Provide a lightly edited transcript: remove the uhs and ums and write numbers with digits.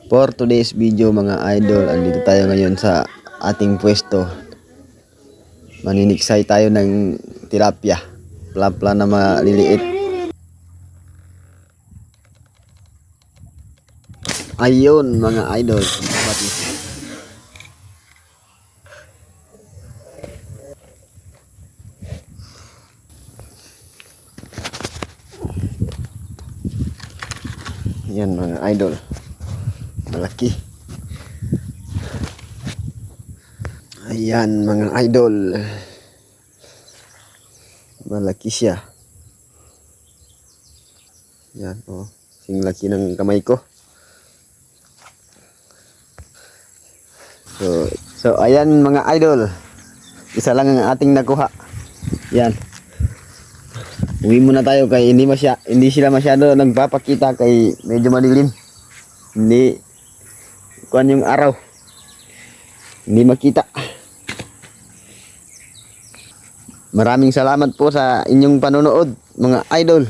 For today's video mga idol, andito tayo ngayon sa ating pwesto. Maniniksay tayo ng tilapia. Plapla na maliliit. Ayun mga idol. Yan mga idol. Malaki. Ayan mga idol. Malaki siya. Yan oh. Sing laki ng kamay ko. So ayan mga idol. Isa lang ang ating nakuha. Yan. Uwi muna tayo kay hindi sila masyado nagpapakita kay medyo madilim. Hindi kuan yung araw. Hindi makita. Maraming salamat po sa inyong panonood mga idol.